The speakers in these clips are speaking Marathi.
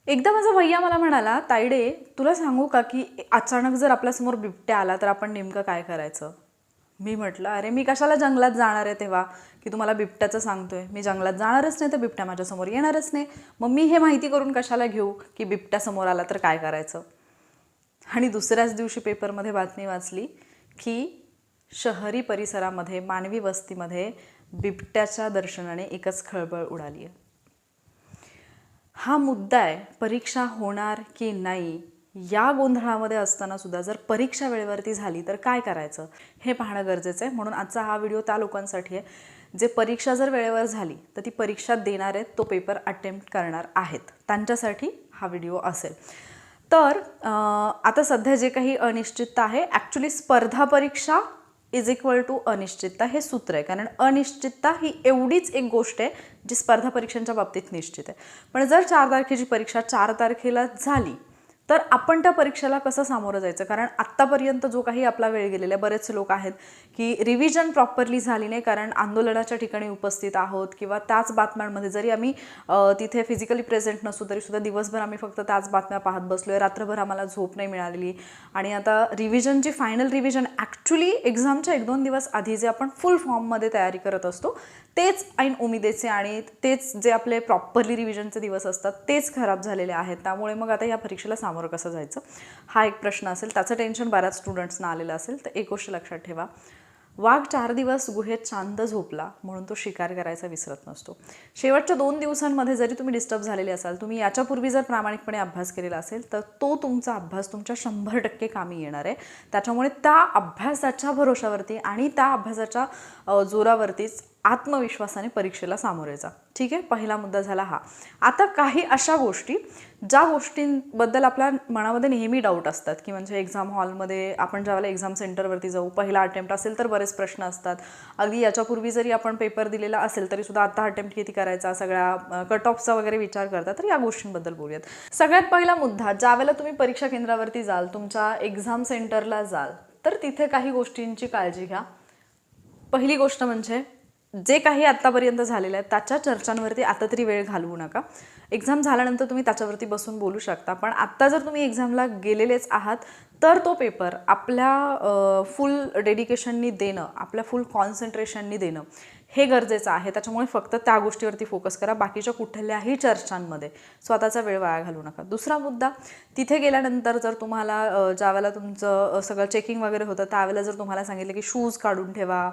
एकदा माझा भैया मला म्हणाला, तायडे तुला सांगू का की अचानक जर आपल्यासमोर बिबट्या आला तर आपण नेमकं काय करायचं. मी म्हटलं, अरे मी कशाला जंगलात जाणार आहे तेव्हा की तुम्हाला बिबट्याचं सांगतोय. मी जंगलात जाणारच नाही तर बिबट्या माझ्यासमोर येणारच नाही. मग मी हे माहिती करून कशाला घेऊ की बिबट्या समोर आला तर काय करायचं. आणि दुसऱ्याच दिवशी पेपरमध्ये बातमी वाचली की शहरी परिसरामध्ये मानवी वस्तीमध्ये बिबट्याच्या दर्शनाने एकच खळबळ उडाली आहे. हा मुद्दा आहे, परीक्षा होणार की नाही या गोंधळामध्ये असताना सुद्धा जर परीक्षा वेळेवरती झाली तर काय करायचं हे पाहणं गरजेचं आहे. म्हणून आजचा हा व्हिडिओ त्या लोकांसाठी आहे जे परीक्षा जर वेळेवर झाली तर ती परीक्षा देणार आहेत, तो पेपर अटेम्प्ट करणार आहेत, त्यांच्यासाठी हा व्हिडिओ असेल. तर आता सध्या जे काही अनिश्चितता आहे, ॲक्च्युली स्पर्धा परीक्षा इज इक्वल टू अनिश्चितता हे सूत्र आहे. कारण अनिश्चितता ही एवढीच एक गोष्ट आहे जी स्पर्धा परीक्षांच्या बाबतीत निश्चित आहे. पण जर 4 तारखेची परीक्षा 4 तारखेला झाली तर आपण त्या परीक्षेला कसं सामोरं जायचं. कारण आत्तापर्यंत जो काही आपला वेळ गेलेला आहे, बरेचसे लोक आहेत की रिव्हिजन प्रॉपरली झाली नाही कारण आंदोलनाच्या ठिकाणी उपस्थित आहोत किंवा त्याच बातम्यांमध्ये जरी आम्ही तिथे फिजिकली प्रेझेंट नसू तरी सुद्धा दिवसभर आम्ही फक्त त्याच बातम्या पाहत बसलो आहे, रात्रभर आम्हाला झोप नाही मिळालेली. आणि आता रिव्हिजनची फायनल रिव्हिजन ॲक्च्युली एक्झामच्या 1-2 दिवस आधी जे आपण फुल फॉर्ममध्ये तयारी करत असतो तेच ऐन उमेदीचे आणि तेच जे आपले प्रॉपरली रिव्हिजनचे दिवस असतात तेच खराब झालेले आहेत. त्यामुळे मग आता या परीक्षेला सामोरं कसं जायचं हा एक प्रश्न असेल. त्याचं टेन्शन बऱ्याच स्टुडंट्सना आलेलं असेल. तर एक गोष्ट लक्षात ठेवा, वाघ 4 दिवस गुहेत शांत झोपला म्हणून तो शिकार करायचा विसरत नसतो. शेवटच्या 2 दिवसांमध्ये जरी तुम्ही डिस्टर्ब झालेले असाल, तुम्ही याच्यापूर्वी जर प्रामाणिकपणे अभ्यास केलेला असेल तर तो तुमचा अभ्यास तुमच्या 100% कामी येणार आहे. त्याच्यामुळे त्या अभ्यासाच्या भरोशावरती आणि त्या अभ्यासाच्या जोरावरतीच आत्मविश्वासाने परीक्षेला सामोरे जा. ठीक आहे, पहिला मुद्दा झाला हा. आता काही अशा गोष्टी ज्या गोष्टींबद्दल आपल्या मनामध्ये नेहमी डाऊट असतात की म्हणजे एक्झाम हॉलमध्ये आपण ज्यावेळेला एक्झाम सेंटरवरती जाऊ, पहिला अटेम्प्ट असेल तर बरेच प्रश्न असतात. अगदी याच्यापूर्वी जरी आपण पेपर दिलेला असेल तरी सुद्धा आता अटेम्प्ट किती करायचा, सगळ्या कट ऑफचा वगैरे विचार करतात. तर या गोष्टींबद्दल बोलूयात. सगळ्यात पहिला मुद्दा, ज्यावेळेला तुम्ही परीक्षा केंद्रावरती जाल, तुमच्या एक्झाम सेंटरला जाल तर तिथे काही गोष्टींची काळजी घ्या. पहिली गोष्ट म्हणजे जे काही आत्तापर्यंत झालेलं आहे त्याच्या चर्चांवरती आता तरी वेळ घालवू नका. एक्झाम झाल्यानंतर तुम्ही त्याच्यावरती बसून बोलू शकता, पण आत्ता जर तुम्ही एक्झामला गेलेलेच आहात तर तो पेपर आपल्या फुल डेडिकेशननी देणं, आपल्या फुल कॉन्सन्ट्रेशननी देणं हे गरजेचं आहे. त्याच्यामुळे फक्त त्या गोष्टीवरती फोकस करा, बाकीच्या कुठल्याही चर्चांमध्ये स्वतःचा वेळ वाया घालू नका. दुसरा मुद्दा, तिथे गेल्यानंतर जर तुम्हाला ज्यावेळेला तुमचं सगळं चेकिंग वगैरे होतं त्यावेळेला जर तुम्हाला सांगितलं की शूज काढून ठेवा,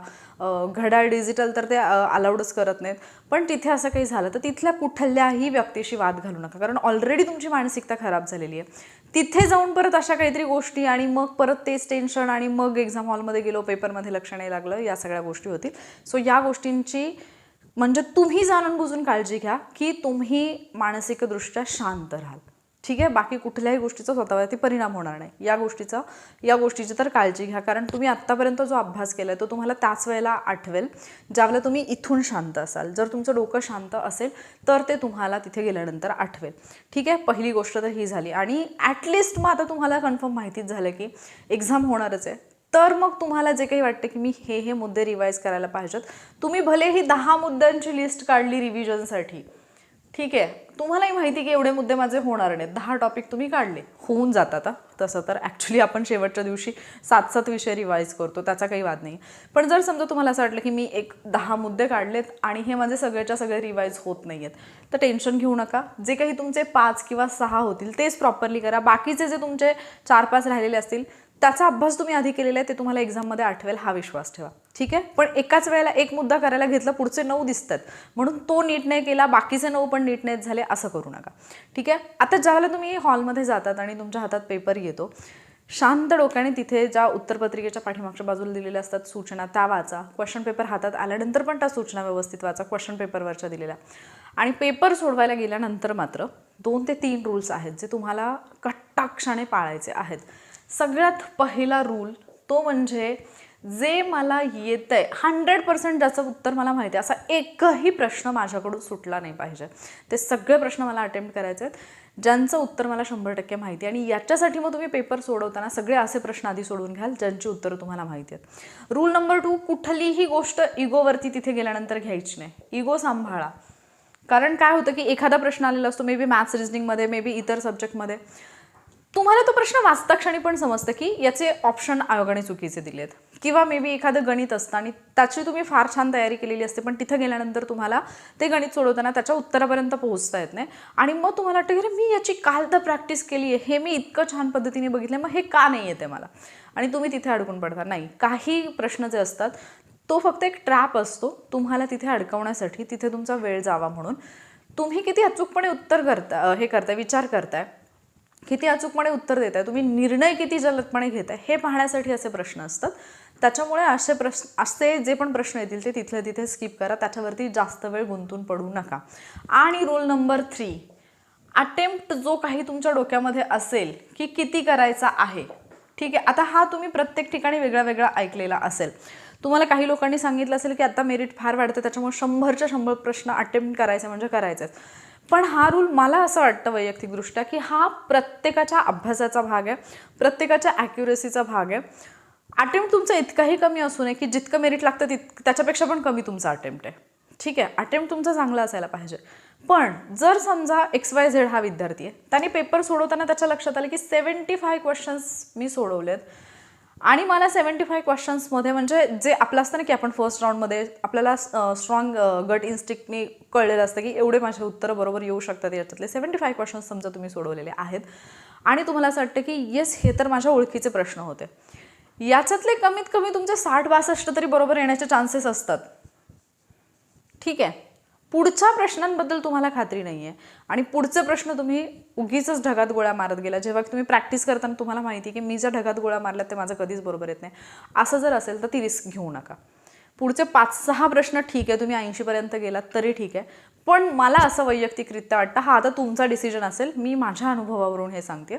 घड्याळ डिजिटल तर ते अलाउडच करत नाहीत, पण तिथे असं काही झालं तर तिथल्या कुठल्याही व्यक्तीशी वाद घालू नका. कारण ऑलरेडी तुमची मानसिकता खराब झालेली आहे. तिथे जाऊन परत अशा काहीतरी गोष्टी आणि मग परत तेच टेन्शन आणि मग एक्झाम हॉलमध्ये गेलो, पेपरमध्ये लक्ष नाही लागलं, या सगळ्या गोष्टी होतील. सो या गोष्टींची म्हणजे तुम्ही जाणून बुजून काळजी घ्या की तुम्ही मानसिकदृष्ट्या शांत राहाल. ठीक आहे, बाकी कुठल्याही गोष्टीचा स्वतःवरती परिणाम होणार नाही या गोष्टीची तर काळजी घ्या. कारण तुम्ही आत्तापर्यंत जो अभ्यास केला आहे तो तुम्हाला त्याच वेळेला आठवेल ज्यावेळेला तुम्ही इथून शांत असाल. जर तुमचं डोकं शांत असेल तर ते तुम्हाला तिथे गेल्यानंतर आठवेल. ठीक आहे, पहिली गोष्ट तर ही झाली. आणि ॲटलिस्ट मग आता तुम्हाला कन्फर्म माहितीच झालं की एक्झाम होणारच आहे, तर मग तुम्हाला जे काही वाटतं की मी हे मुद्दे रिवाईज करायला पाहिजेत, तुम्ही भले ही 10 मुद्द्यांची लिस्ट काढली रिव्हिजनसाठी, ठीक आहे, तुम्हालाही माहिती की एवढे मुद्दे माझे होणार नाहीत, 10 टॉपिक तुम्ही काढले, होऊन जातात. तसं तर ॲक्च्युली आपण शेवटच्या दिवशी 7-7 विषय रिवाईज करतो, त्याचा काही वाद नाही. पण जर समजा तुम्हाला असं वाटलं की मी 10 मुद्दे काढलेत आणि हे माझे सगळेच्या सगळे रिवाईज होत नाही आहेत, तर टेन्शन घेऊ नका. जे काही तुमचे 5 किंवा 6 होतील तेच प्रॉपरली करा. बाकीचे जे तुमचे 4-5 राहिलेले असतील त्याचा अभ्यास तुम्ही आधी केलेला आहे ते तुम्हाला एक्झाममध्ये आठवेल, हा विश्वास ठेवा. ठीक आहे, पण एकाच वेळेला एक मुद्दा करायला घेतला, पुढचे 9 दिसतात म्हणून तो नीट नाही केला, बाकीचे 9 पण नीट नाहीत झाले, असं करू नका. ठीक आहे, आता ज्यावेळेला तुम्ही हॉलमध्ये जातात आणि तुमच्या हातात पेपर येतो, शांत डोक्याने तिथे ज्या उत्तरपत्रिकेच्या पाठीमागच्या बाजूला दिलेल्या असतात सूचना त्या वाचा. क्वेश्चन पेपर हातात आल्यानंतर पण त्या सूचना व्यवस्थित वाचा, क्वेश्चन पेपरवरच्या दिलेल्या. आणि पेपर सोडवायला गेल्यानंतर मात्र 2 ते 3 रूल्स आहेत जे तुम्हाला कटाक्षाने पाळायचे आहेत. सगळ्यात पहिला रूल तो म्हणजे जे मला येतंय 100% ज्याचं उत्तर मला माहिती आहे, असा एकही प्रश्न माझ्याकडून सुटला नाही पाहिजे. ते सगळे प्रश्न मला अटेम्प्ट करायचे आहेत ज्यांचं उत्तर मला 100% माहिती आहे. आणि याच्यासाठी मग तुम्ही पेपर सोडवताना सगळे असे प्रश्न आधी सोडून घ्याल ज्यांची उत्तरं तुम्हाला माहिती आहेत. रूल नंबर 2, कुठलीही गोष्ट इगोवरती तिथे गेल्यानंतर घ्यायची नाही. इगो सांभाळा. कारण काय होतं की एखादा प्रश्न आलेला असतो may be maths रिजनिंगमध्ये, may be इतर सब्जेक्टमध्ये, तुम्हाला तो प्रश्न वाचता क्षणी पण समजतं की याचे ऑप्शन आयोगाने चुकीचे दिलेत, किंवा मे बी एखादं गणित असतं आणि त्याची तुम्ही फार छान तयारी केलेली असते, पण तिथं गेल्यानंतर तुम्हाला ते गणित सोडवताना त्याच्या उत्तरापर्यंत पोहोचता येत नाही आणि मग तुम्हाला वाटतं की मी याची काल तर प्रॅक्टिस केली आहे, हे मी इतकं छान पद्धतीने बघितलं, मग हे का नाही येते मला, आणि तुम्ही तिथे अडकून पडता. नाही, काही प्रश्न जे असतात तो फक्त एक ट्रॅप असतो तुम्हाला तिथे अडकवण्यासाठी, तिथे तुमचा वेळ जावा म्हणून. तुम्ही किती अचूकपणे उत्तर करता, हे करताय, विचार करताय, किती अचूकपणे उत्तर देत आहे, तुम्ही निर्णय किती जलदपणे घेताय, हे पाहण्यासाठी असे प्रश्न असतात. त्याच्यामुळे असे जे पण प्रश्न येतील ते तिथले तिथे स्किप करा, त्याच्यावरती जास्त वेळ गुंतून पडू नका. आणि रूल नंबर 3, अटेम्प्ट जो काही तुमच्या डोक्यामध्ये असेल की किती करायचा आहे, ठीक आहे, आता हा तुम्ही प्रत्येक ठिकाणी वेगळा वेगळा ऐकलेला असेल. तुम्हाला काही लोकांनी सांगितलं असेल की आता मेरिट फार वाढतं, त्याच्यामुळे 100च्या 100 प्रश्न अटेम्प्ट करायचे म्हणजे करायचेच. पण हा रूल मला असं वाटतं वैयक्तिकदृष्ट्या की हा प्रत्येकाच्या अभ्यासाचा भाग आहे, प्रत्येकाच्या ॲक्युरेसीचा भाग आहे. अटेम्प्ट तुमचा इतकाही कमी असू नये की जितकं मेरिट लागतं त्याच्यापेक्षा पण कमी तुमचा अटेम्प्ट आहे, ठीक आहे, अटेम्प्ट तुमचा चांगला असायला पाहिजे. पण जर समजा XYZ हा विद्यार्थी आहे, त्याने पेपर सोडवताना त्याच्या लक्षात आलं की 75 क्वेश्चन्स मी सोडवलेत आणि मला 75 क्वेश्चन्समध्ये म्हणजे जे आपलं असतं ना की आपण फर्स्ट राऊंडमध्ये आपल्याला स्ट्रॉंग गट इन्स्टिंक्टनी कळलेलं असतं की एवढे माझे उत्तरं बरोबर येऊ शकतात, याच्यातले 75 क्वेश्चन्स समजा तुम्ही सोडवलेले आहेत आणि तुम्हाला असं वाटतं की येस, हे तर माझ्या ओळखीचे प्रश्न होते, याच्यातले कमीत कमी तुमचे 60-62 तरी बरोबर येण्याचे चान्सेस असतात, ठीक आहे. पुढच्या प्रश्नांबद्दल तुम्हाला खात्री नाही आहे आणि पुढचे प्रश्न तुम्ही उगीचच ढगात गोळ्या मारत गेला, जेव्हा तुम्ही प्रॅक्टिस करताना तुम्हाला माहिती आहे की मी ज्या ढगात गोळ्या मारल्या ते माझं कधीच बरोबर येत नाही, असं जर असेल तर ती रिस्क घेऊ नका. पुढचे 5-6 प्रश्न ठीक आहे, तुम्ही 80पर्यंत गेलात तरी ठीक आहे, पण मला असं वैयक्तिकरित्या वाटतं, हा आता तुमचा डिसिजन असेल, मी माझ्या अनुभवावरून हे सांगते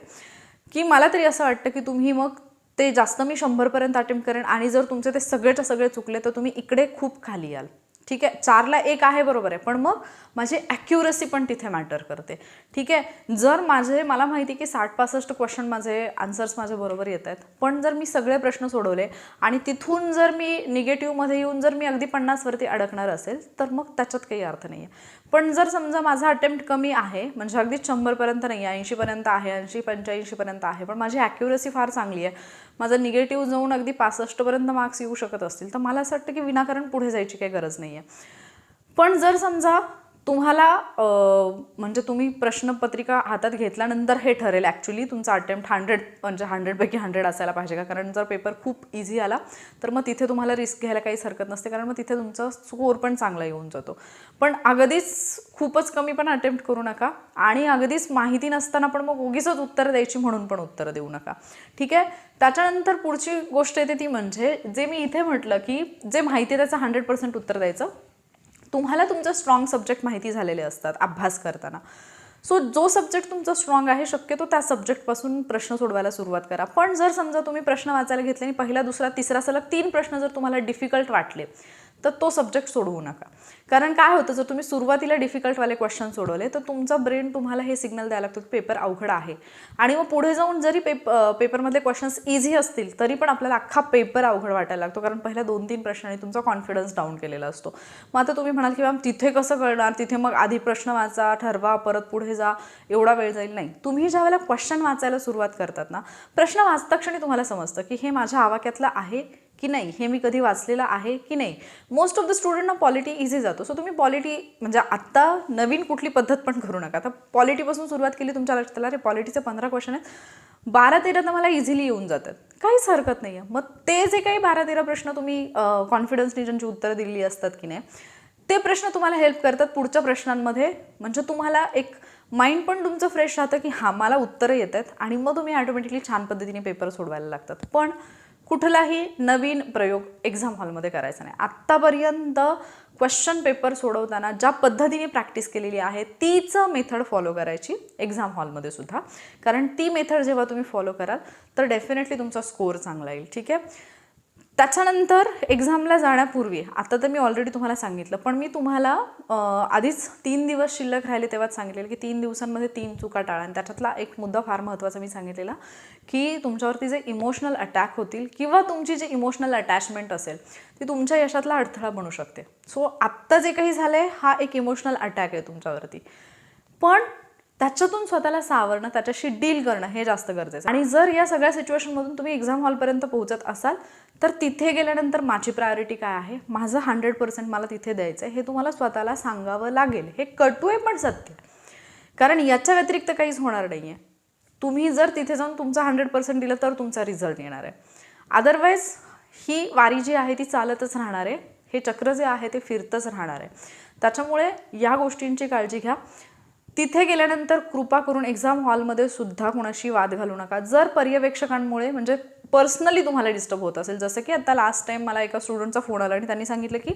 की मला तरी असं वाटतं की तुम्ही मग ते जास्त मी 100पर्यंत अटेम्प्ट करेन आणि जर तुमचे ते सगळेच्या सगळे चुकले तर तुम्ही इकडे खूप खाली याल, ठीक आहे. 4ला 1 आहे बरोबर आहे, पण मग माझी ॲक्युरसी पण तिथे मॅटर करते, ठीक आहे. जर मला माहिती की 60-65 क्वेश्चन माझे आन्सर्स माझे बरोबर येत आहेत, पण जर मी सगळे प्रश्न सोडवले आणि तिथून जर मी निगेटिव्हमध्ये येऊन जर मी अगदी 50वरती अडकणार असेल तर मग त्याच्यात काही अर्थ नाही आहे. पण जर समजा माझा अटेम्प्ट कमी आहे, म्हणजे अगदीच 100पर्यंत नाही आहे, 80पर्यंत आहे, 80-85पर्यंत आहे, पण माझी ॲक्युरसी फार चांगली आहे, माझं निगेटिव्ह जाऊन अगदी 65पर्यंत मार्क्स येऊ शकत असतील, तर मला असं वाटतं की विनाकारण पुढे जायची काही गरज नाही आहे. पण जर समजा तुम्हाला म्हणजे तुम्ही प्रश्नपत्रिका हातात घेतल्यानंतर हे ठरेल ॲक्च्युली तुमचा अटेम्प्ट 100 म्हणजे 100पैकी 100 असायला पाहिजे का, कारण जर पेपर खूप इझी आला तर मग तिथे तुम्हाला रिस्क घ्यायला काहीच हरकत नसते, कारण मग तिथे तुमचा स्कोअर पण चांगला येऊन जातो. पण अगदीच खूपच कमी पण अटेम्प्ट करू नका आणि अगदीच माहिती नसताना पण मग उगीचच उत्तरं द्यायची म्हणून पण उत्तरं देऊ नका, ठीक आहे. त्याच्यानंतर पुढची गोष्ट येते ती म्हणजे जे मी इथे म्हटलं की जे माहिती आहे त्याचं 100% उत्तर द्यायचं. तुम्हाला तुमचं स्ट्रॉंग सब्जेक्ट माहिती झालेले असतात अभ्यास करताना, सो जो सब्जेक्ट तुमचा स्ट्रॉंग आहे शक्यतो त्या सब्जेक्टपासून प्रश्न सोडवायला सुरुवात करा. पण जर समजा तुम्ही प्रश्न वाचायला घेतले आणि पहिला, दुसरा, तिसरा सलग 3 प्रश्न जर तुम्हाला डिफिकल्ट वाटले तर तो सब्जेक्ट सोडवू नका. कारण काय होतं, जर तुम्ही सुरुवातीला डिफिकल्टवाले क्वेश्चन सोडवले तर तुमचा ब्रेन तुम्हाला हे सिग्नल द्यायला लागतो की पेपर अवघड आहे आणि मग पुढे जाऊन जरी पेपरमधले क्वेश्चन्स इझी असतील तरी पण आपल्याला अख्खा पेपर अवघड वाटायला लागतो, कारण पहिल्या 2-3 प्रश्नांनी तुमचा कॉन्फिडन्स डाऊन केलेला असतो. मग आता तुम्ही म्हणाल की मॅम तिथे कसं कळणार, तिथे मग आधी प्रश्न वाचा, ठरवा, परत पुढे जा, एवढा वेळ जाईल. नाही, तुम्ही ज्या वेळेला क्वेश्चन वाचायला सुरुवात करतात ना, प्रश्न वाचता क्षणी तुम्हाला समजतं की हे माझ्या आवाक्यातलं आहे की नाही, हे मी कधी वाचलेलं आहे की नाही. मोस्ट ऑफ द स्टुडंटना पॉलिटी इझी जातो, सो तुम्ही पॉलिटी म्हणजे आत्ता नवीन कुठली पद्धत पण करू नका. आता पॉलिटीपासून सुरुवात केली, तुमच्या लक्षात आलं अरे पॉलिटीचे 15 क्वेश्चन आहेत, 12-13 तर मला इझिली येऊन जातात, काहीच हरकत नाही आहे. मग ते जे काही 12-13 प्रश्न तुम्ही कॉन्फिडन्सनी ज्यांची उत्तरं दिलेली असतात की नाही, ते प्रश्न तुम्हाला हेल्प करतात पुढच्या प्रश्नांमध्ये. म्हणजे तुम्हाला एक माइंड पण तुमचं फ्रेश राहतं की हां मला उत्तरं येत आहेत आणि मग तुम्ही ऑटोमॅटिकली छान पद्धतीने पेपर सोडवायला लागतात. पण कुठलाही नवीन प्रयोग एक्झाम हॉलमध्ये करायचा नाही. आत्तापर्यंत क्वेश्चन पेपर सोडवताना ज्या पद्धतीने प्रॅक्टिस केलेली आहे तीच मेथड फॉलो करायची एक्झाम हॉलमध्ये सुद्धा, कारण ती मेथड जेव्हा तुम्ही फॉलो कराल तर डेफिनेटली तुमचा स्कोअर चांगला येईल, ठीक आहे. त्याच्यानंतर एक्झामला जाण्यापूर्वी, आता तर मी ऑलरेडी तुम्हाला सांगितलं, पण मी तुम्हाला आधीच 3 दिवस शिल्लक राहिले तेव्हाच सांगितलेलं की 3 दिवसांमध्ये 3 चुका टाळा. आणि त्याच्यातला एक मुद्दा फार महत्त्वाचा मी सांगितलेला की तुमच्यावरती जे इमोशनल अटॅक होतील किंवा तुमची जी इमोशनल अटॅचमेंट असेल ती तुमच्या यशातला अडथळा बनू शकते. सो आत्ता जे काही झालं आहे हा एक इमोशनल अटॅक आहे तुमच्यावरती, पण त्याच्यातून स्वतःला सावरणं, त्याच्याशी डील करणं हे जास्त गरजेचं. आणि जर या सगळ्या सिच्युएशनमधून तुम्ही एक्झाम हॉलपर्यंत पोहोचत असाल तर तिथे गेल्यानंतर माझी प्रायोरिटी काय आहे, माझं 100% मला तिथे द्यायचं आहे हे तुम्हाला स्वतःला सांगावं लागेल. हे कटू आहे पण सत्य, कारण याच्या व्यतिरिक्त काहीच होणार नाही आहे. तुम्ही जर तिथे जाऊन तुमचं 100% दिलं तर तुमचा रिझल्ट येणार आहे. अदरवाईज ही वारी जी आहे ती चालतच राहणार आहे, हे चक्र जे आहे ते फिरतच राहणार आहे. त्याच्यामुळे या गोष्टींची काळजी घ्या. तिथे गेल्यानंतर कृपा करून एक्झाम हॉलमध्ये सुद्धा कोणाशी वाद घालू नका. जर पर्यवेक्षकांमुळे म्हणजे पर्सनली तुम्हाला डिस्टर्ब होत असेल, जसं की आता लास्ट टाइम मला एका स्टुडंटचा फोन आला आणि त्यांनी सांगितलं की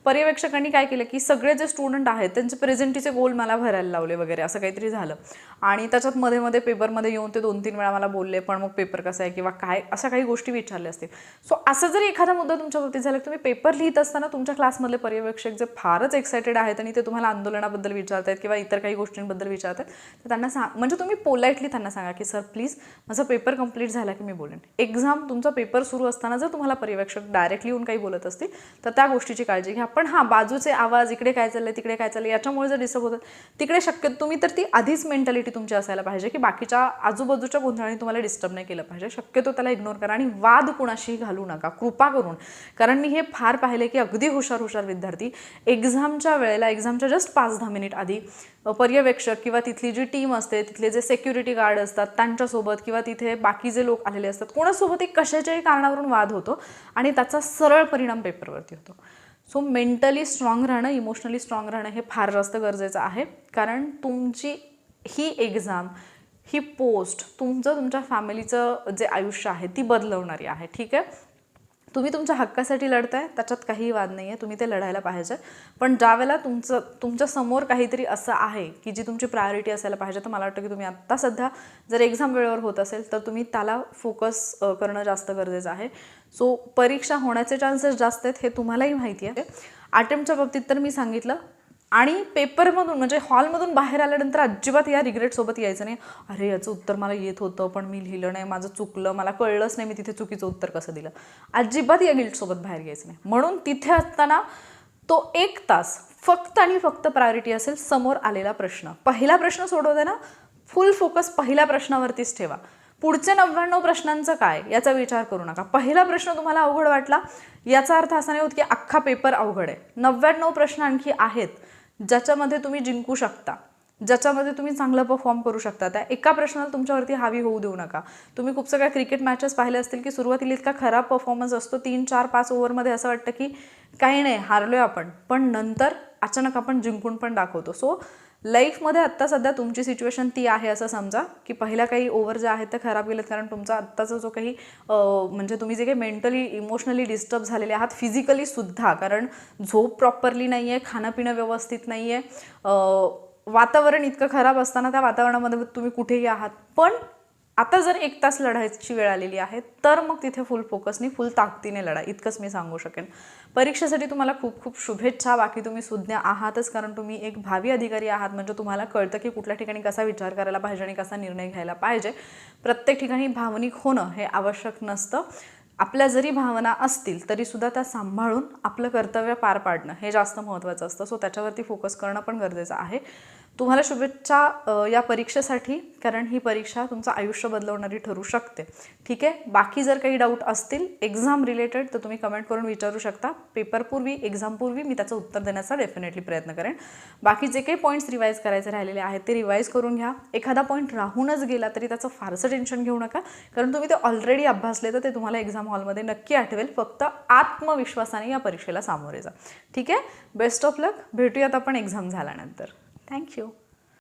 पर्यवेक्षकांनी काय केलं की सगळे जे स्टुडंट आहेत त्यांचे प्रेझेंटीचे गोल मला भरायला लावले वगैरे, असं काहीतरी झालं. आणि त्याच्यात मध्ये मध्ये पेपरमध्ये येऊन ते 2-3 वेळा मला बोलले, पण मग पेपर कसा आहे किंवा काय, अशा काही गोष्टी विचारल्या असतील. सो असं जरी एखादा मुद्दा तुमच्या बाबतीत झाला, तुम्ही पेपर लिहित असताना तुमच्या क्लासमधले पर्यवेक्षक जे फारच एक्सायटेड आहेत आणि ते तुम्हाला आंदोलनाबद्दल विचारतात किंवा इतर काही गोष्टींबद्दल विचारतात, तर त्यांना म्हणजे तुम्ही पोलाइटली त्यांना सांगा की सर प्लीज माझा पेपर कंप्लीट झाला की मी बोलेन. एक्झाम तुमचा पेपर सुरू असताना जर तुम्हाला पर्यवेक्षक डायरेक्टली येऊन काही बोलत असतील तर त्या गोष्टीची काळजी घ्या. पण हां, बाजूचे आवाज, इकडे काय चाललंय तिकडे काय चाललंय, याच्यामुळे जर डिस्टर्ब होतात तिकडे शक्यतो तुम्ही तर ती आधीच मेंटॅलिटी तुमची असायला पाहिजे की बाकीच्या आजूबाजूच्या गोंधळाने तुम्हाला डिस्टर्ब नाही केलं पाहिजे. शक्यतो त्याला इग्नोर करा आणि वाद कुणाशी घालू नका कृपा करून. कारण मी हे फार पाहिले की अगदी हुशार विद्यार्थी एक्झामच्या वेळेला, एक्झामच्या जस्ट 5-10 मिनिट आधी पर्यवेक्षक किंवा तिथली जी टीम असते, तिथले जे सिक्युरिटी गार्ड असतात त्यांच्यासोबत किंवा तिथे बाकी जे लोक आलेले असतात कोणासोबत एक कशाच्याही कारणावरून वाद होतो आणि त्याचा सरळ परिणाम पेपरवरती होतो. सो मेंटली स्ट्रॉंग राहणं, इमोशनली स्ट्रॉंग राहणं हे फार जास्त गरजेचं आहे. कारण तुमची ही एक्झाम, ही पोस्ट तुमच्या फॅमिलीचं जे आयुष्य आहे ती बदलवणारी आहे. ठीक आहे, तुम्ही तुमच्या हक्कासाठी लढताय, त्याच्यात काही वाद नाही आहे, तुम्ही ते लढायला पाहिजे. पण ज्यावेळेला तुमच्या समोर काहीतरी असं आहे की जी तुमची प्रायोरिटी असायला पाहिजे, तर मला वाटतं की तुम्ही आत्ता सध्या जर एक्झाम वेळेवर होत असेल तर तुम्ही त्याला फोकस करणं जास्त गरजेचं आहे. सो परीक्षा होण्याचे चान्सेस जास्त आहेत हे तुम्हालाही माहिती आहे. अटेम्प्टच्या बाबतीत तर मी सांगितलं. आणि पेपरमधून म्हणजे हॉलमधून बाहेर आल्यानंतर अजिबात या रिग्रेटसोबत यायचं नाही, अरे याचं उत्तर मला येत होतं पण मी लिहिलं नाही, माझं चुकलं, मला कळलंच नाही मी तिथे चुकीचं उत्तर कसं दिलं. अजिबात या गिल्टसोबत बाहेर यायचं नाही. म्हणून तिथे असताना तो 1 तास फक्त आणि फक्त प्रायोरिटी असेल समोर आलेला प्रश्न. पहिला प्रश्न सोडवताना फुल फोकस पहिल्या प्रश्नावरतीच ठेवा. पुढचे 99 प्रश्नांचं काय याचा विचार करू नका. पहिला प्रश्न तुम्हाला अवघड वाटला याचा अर्थ असा नाही होत की अख्खा पेपर अवघड आहे. 99 प्रश्न आणखी आहेत ज्याच्यामध्ये तुम्ही जिंकू शकता, ज्याच्यामध्ये तुम्ही चांगलं परफॉर्म करू शकता. त्या एका प्रश्नाला तुमच्यावरती हावी होऊ देऊ नका. तुम्ही खूप सगळ्या क्रिकेट मॅचेस पाहिले असतील की सुरुवातीला इतका खराब परफॉर्मन्स असतो, 3, 4, 5 ओव्हरमध्ये असं वाटतं की काही नाही, हारलोय आपण, पण नंतर अचानक आपण जिंकून पण दाखवतो. सो लाईफमध्ये आत्ता सध्या तुमची सिच्युएशन ती आहे असं समजा की पहिल्या काही ओव्हर ज्या आहेत त्या खराब गेलेत, कारण तुमचा आत्ताचा जो काही म्हणजे तुम्ही जे काही मेंटली इमोशनली डिस्टर्ब झालेले आहात, फिजिकली सुद्धा, कारण झोप प्रॉपरली नाही आहे, खाणं पिणं व्यवस्थित नाही आहे, वातावरण इतकं खराब असताना त्या वातावरणामध्ये तुम्ही कुठेही आहात. पण आता जर 1 तास लढायची वेळ आलेली आहे तर मग तिथे फुल फोकसने, फुल ताकदीने लढा, इतकंच मी सांगू शकेन. परीक्षेसाठी तुम्हाला खूप खूप शुभेच्छा. बाकी तुम्ही सुज्ञ आहातच, कारण तुम्ही एक भावी अधिकारी आहात. म्हणजे तुम्हाला कळतं की कुठल्या ठिकाणी कसा विचार करायला पाहिजे आणि कसा निर्णय घ्यायला पाहिजे. प्रत्येक ठिकाणी भावनिक होणं हे आवश्यक नसतं. आपल्या जरी भावना असतील तरीसुद्धा त्या सांभाळून आपलं कर्तव्य पार पाडणं हे जास्त महत्त्वाचं असतं. सो त्याच्यावरती फोकस करणं पण गरजेचं आहे. तुम्हाला शुभेच्छा या परीक्षेसाठी, कारण ही परीक्षा तुमचं आयुष्य बदलवणारी ठरू शकते. ठीक आहे, बाकी जर काही डाऊट असतील एक्झाम रिलेटेड तर तुम्ही कमेंट करून विचारू शकता. पेपरपूर्वी, एक्झामपूर्वी मी त्याचं उत्तर देण्याचा डेफिनेटली प्रयत्न करेन. बाकी जे काही पॉईंट्स रिवाईज करायचे राहिलेले आहेत ते रिवाईज करून घ्या. एखादा पॉईंट राहूनच गेला तरी त्याचं फारसं टेन्शन घेऊ नका, कारण तुम्ही ते ऑलरेडी अभ्यासले तर ते तुम्हाला एक्झाम हॉलमध्ये नक्की आठवेल. फक्त आत्मविश्वासाने या परीक्षेला सामोरे जा. ठीक आहे, बेस्ट ऑफ लक. भेटूयात आपण एक्झाम झाल्यानंतर. थँक्यू.